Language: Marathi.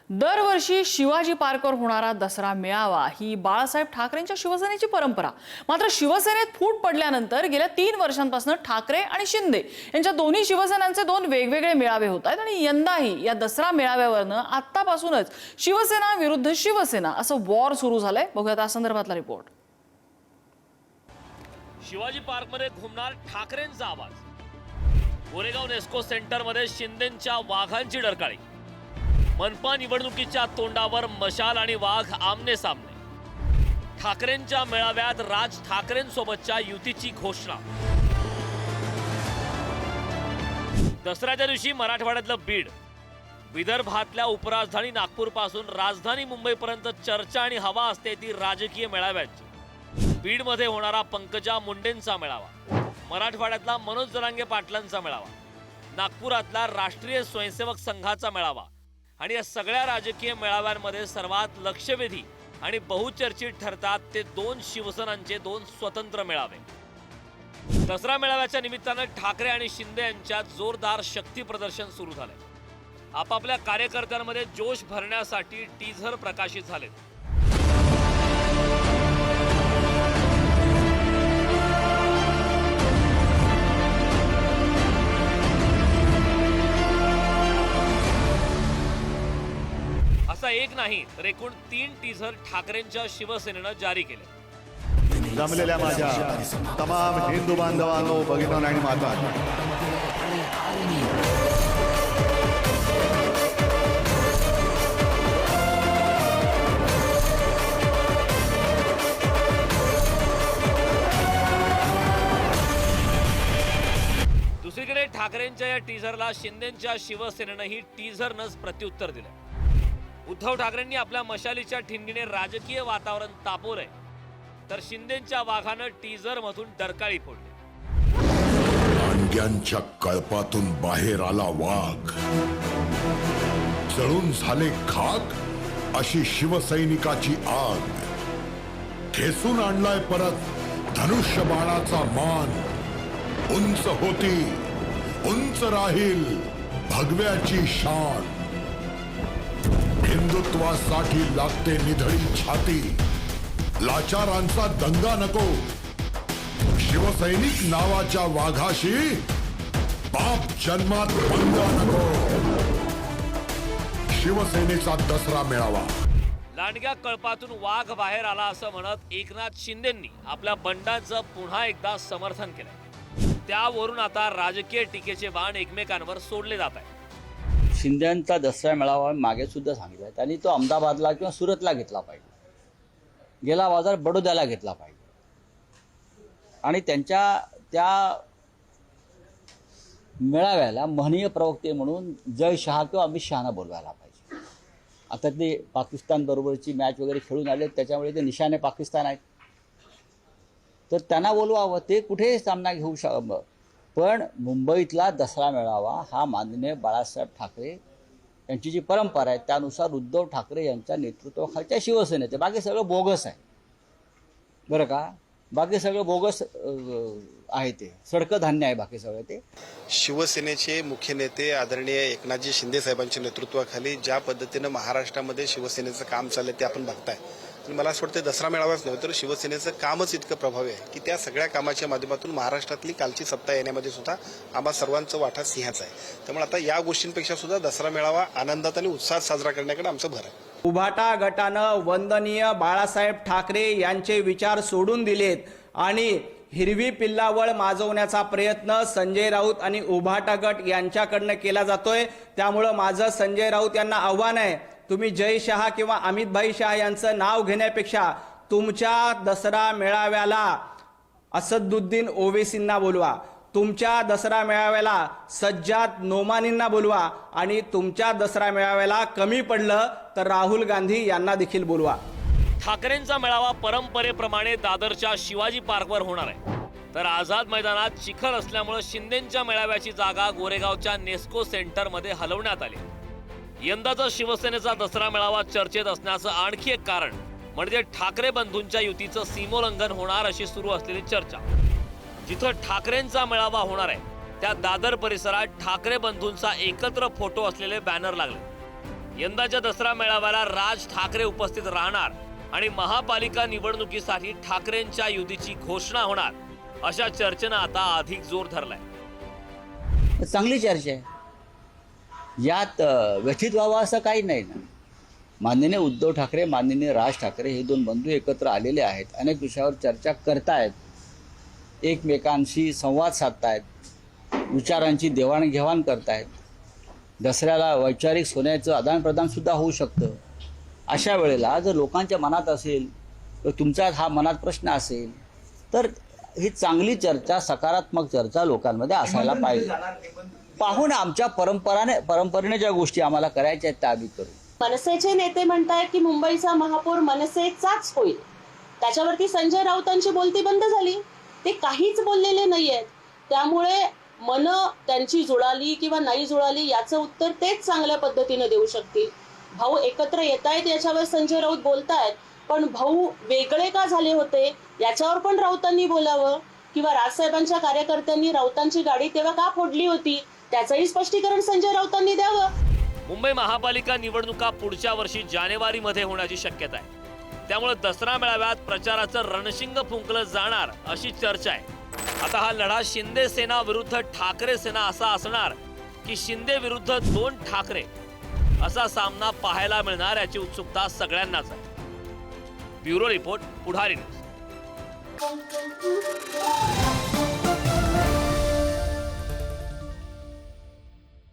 दरवर्षी शिवाजी पार्कवर होणारा दसरा मेळावा ही बाळासाहेब ठाकरेंच्या शिवसेनेची परंपरा। मात्र शिवसेनेत फूट पडल्यानंतर गेल्या 3 वर्षांपासून ठाकरे आणि शिंदे यांच्या दोन्ही शिवसेनांचे 2 वेगवेगळे मेळावे होत आहेत आणि यंदाही या दसरा मेळाव्यावरनं आत्तापासूनच शिवसेना विरुद्ध शिवसेना असं वॉर सुरू झालंय। बघूया त्या संदर्भातला रिपोर्ट। शिवाजी पार्क मध्ये घुमणार ठाकरेंचा आवाज, गोरेगाव नेस्को सेंटर मध्ये शिंदेंच्या वाघांची डरकाळी, मनपा निवडणुकीच्या तोंडावर मशाल आणि वाघ आमने सामने, ठाकरेंच्या मेळाव्यात राज ठाकरेंसोबतच्या युतीची घोषणा। दसऱ्याच्या दिवशी मराठवाड्यातलं बीड, विदर्भातल्या उपराजधानी नागपूर पासून राजधानी मुंबईपर्यंत चर्चा आणि हवा असते ती राजकीय मेळाव्यांची। बीड मध्ये होणारा पंकजा मुंडेंचा मेळावा, मराठवाड्यातला मनोज जरांगे पाटलांचा मेळावा, नागपुरातला राष्ट्रीय स्वयंसेवक संघाचा मेळावा आणि या सगळ्या राजकीय मेळाव्यांमध्ये सर्वात लक्षवेधी आणि बहुचर्चित ठरतात ते 2 शिवसेनांचे 2 स्वतंत्र मेळावे। दसरा मेळाव्याच्या निमित्तानं ठाकरे आणि शिंदे यांच्यात जोरदार शक्ती प्रदर्शन सुरू झाले। आपापल्या कार्यकर्त्यांमध्ये जोश भरण्यासाठी टीझर प्रकाशित झाले। असा एक नाही तर एकूण 3 टीझर ठाकरेंच्या शिवसेनेनं जारी केले। जमलेल्या माझ्या तमाम हिंदू बांधवांनो, भगिनींनो आणि माता, दुसरीकडे ठाकरेंच्या या टीझरला शिंदेंच्या शिवसेनेनंही टीझरनंच प्रत्युत्तर दिलं। उद्धव ठाकरेंनी आपल्या मशालीच्या ठिणगीने राजकीय वातावरण तापवलंय, तर शिंदेंच्या वाघानं टीझर मधून डरकाळी फोडली। लांडग्यांच्या कळपातून बाहेर आला वाघ, जळून झाले खाक अशी शिवसैनिकाची आग, ठेसून आणलाय परत धनुष्य बाणाचा मान, उंच होती उंच राहील भगव्याची शान, हिंदुत्वासाठी लागते निधडी छाती, लाचारांचा दंगा नको, शिवसैनिक नावाच्या वाघाशी बाप जन्मात पंगा नको। शिवसेनेचा दसरा मेळावा। लांडग्या कळपातून वाघ बाहेर आला असं म्हणत एकनाथ शिंदेंनी आपल्या बंडाचं पुन्हा एकदा समर्थन केलं। त्यावरून आता राजकीय टीकेचे बाण एकमेकांवर सोडले जात आहेत। शिंदेंचा दसरा मेळावा मागे सुद्धा सांगितलं, त्यांनी तो अहमदाबादला किंवा सुरतला घेतला पाहिजे, गेला बाजार बडोद्याला घेतला पाहिजे आणि त्यांच्या त्या मेळाव्याला महनीय प्रवक्ते म्हणून जय शहा किंवा अमित शहाना बोलवायला पाहिजे। आता ते पाकिस्तान बरोबरची मॅच वगैरे खेळून आले, त्याच्यामुळे ते निशाणे पाकिस्तान आहेत, तर त्यांना बोलवावं, ते कुठेही सामना घेऊ पण मुंबईतला दसरा मेळावा हा माननीय बाळासाहेब ठाकरे यांची जी परंपरा आहे त्यानुसार उद्धव ठाकरे यांच्या नेतृत्वाखालच्या शिवसेनेचे, बाकी सगळं बोगस आहे बरं का, बाकी सगळं बोगस आहे, ते सडकधान्य आहे बाकी सगळं। ते शिवसेनेचे मुख्य नेते आदरणीय एकनाथजी शिंदे साहेबांच्या नेतृत्वाखाली ज्या पद्धतीनं महाराष्ट्रामध्ये शिवसेनेचं काम चाललंय ते आपण बघताय। मला असं वाटतं दसरा मेळावाच नव्हे तर शिवसेनेचं कामच इतकं प्रभावी आहे की त्या सगळ्या कामाच्या माध्यमातून महाराष्ट्रातली कालची सत्ता येण्यामध्ये सुद्धा आम्हा सर्वांचं वाटा सिंहाचा आहे। त्यामुळे आता या गोष्टींपेक्षा सुद्धा दसरा मेळावा आनंदात आणि उत्साहात साजरा करण्याकडे आमचं भर आहे। उभाटा गटानं वंदनीय बाळासाहेब ठाकरे यांचे विचार सोडून दिलेत आणि हिरवी पिल्लावळ माजवण्याचा प्रयत्न संजय राऊत आणि उभाटा गट यांच्याकडनं केला जातोय। त्यामुळं माझं संजय राऊत यांना आव्हान आहे, तुम्ही जय शहा किंवा अमितभाई शहा यांचं नाव घेण्यापेक्षा तुमच्या दसरा मेळाव्याला असदुद्दीन ओवेसींना बोलवा, तुमच्या दसरा मेळाव्याला सज्जाद नोमानींना बोलवा आणि तुमच्या दसरा मेळाव्याला कमी पडलं तर राहुल गांधी यांना देखील बोलवा। ठाकरेंचा मेळावा परंपरेप्रमाणे दादरच्या शिवाजी पार्कवर होणार आहे, तर आझाद मैदानात चिखल असल्यामुळे शिंदेंच्या मेळाव्याची जागा गोरेगावच्या नेस्को सेंटरमध्ये हलवण्यात आली। यंदाचा शिवसेनेचा दसरा मेळावा चर्चेत असण्याचं आणखी एक कारण म्हणजे ठाकरे बंधूंच्या युतीचं सीमोल्लंघन होणार अशी सुरू असलेली चर्चा। जिथं ठाकरेंचा मेळावा होणार आहे त्या दादर परिसरात ठाकरे बंधूंचा एकत्र फोटो असलेले बॅनर लागले। यंदाच्या दसरा मेळाव्याला राज ठाकरे उपस्थित राहणार आणि महापालिका निवडणुकीसाठी ठाकरेंच्या युतीची घोषणा होणार अशा चर्चेनं आता अधिक जोर धरलाय. चांगली चर्चा आहे. यात व्यथित व्हावं असं काही नाही ना. माननीय उद्धव ठाकरे, माननीय राज ठाकरे हे दोन बंधू एकत्र आलेले आहेत. अनेक विषयावर चर्चा करतायत, एकमेकांशी संवाद साधतायत, विचारांची देवाणघेवाण करतायत. दसऱ्याला वैचारिक सोन्याचं आदानप्रदान सुद्धा होऊ शकतं. अशा वेळेला जर लोकांच्या मनात असेल, तर तुमचा हा मनात प्रश्न असेल, तर ही चांगली चर्चा, सकारात्मक चर्चा लोकांमध्ये असायला पाहिजे. पाहून आमच्या परंपरेने ज्या गोष्टी आम्हाला करायच्या आहेत त्या आम्ही करू. मनसेचे नेते म्हणतायत की मुंबईचा महापौर मनसेचाच होईल. त्याच्यावरती संजय राऊतांची बोलती बंद झाली. ते काहीच बोललेले नाहीयेत. त्यामुळे मन त्यांची जुळाली किंवा नाही जुळाली याचं उत्तर तेच चांगल्या पद्धतीने देऊ शकतील. भाऊ एकत्र येत आहेत याच्यावर संजय राऊत बोलतायत, पण भाऊ वेगळे का झाले होते याच्यावर पण राऊतांनी बोलावं. किंवा राजसाहेबांच्या कार्यकर्त्यांनी राऊतांची गाडी तेव्हा का फोडली होती त्याचंही स्पष्टीकरण संजय राऊतांनी द्यावं. मुंबई महापालिका निवडणुका पुढच्या वर्षी जानेवारीमध्ये होण्याची शक्यता आहे. त्यामुळे दसरा मेळाव्यात प्रचाराचं रणशिंग फुंकलं जाणार अशी चर्चा आहे. आता हा लढा शिंदे सेना विरुद्ध ठाकरे सेना असा असणार की शिंदे विरुद्ध 2 ठाकरे असा सामना पाहायला मिळणार याची उत्सुकता सगळ्यांनाच आहे. ब्युरो रिपोर्ट, पुढारी न्यूज.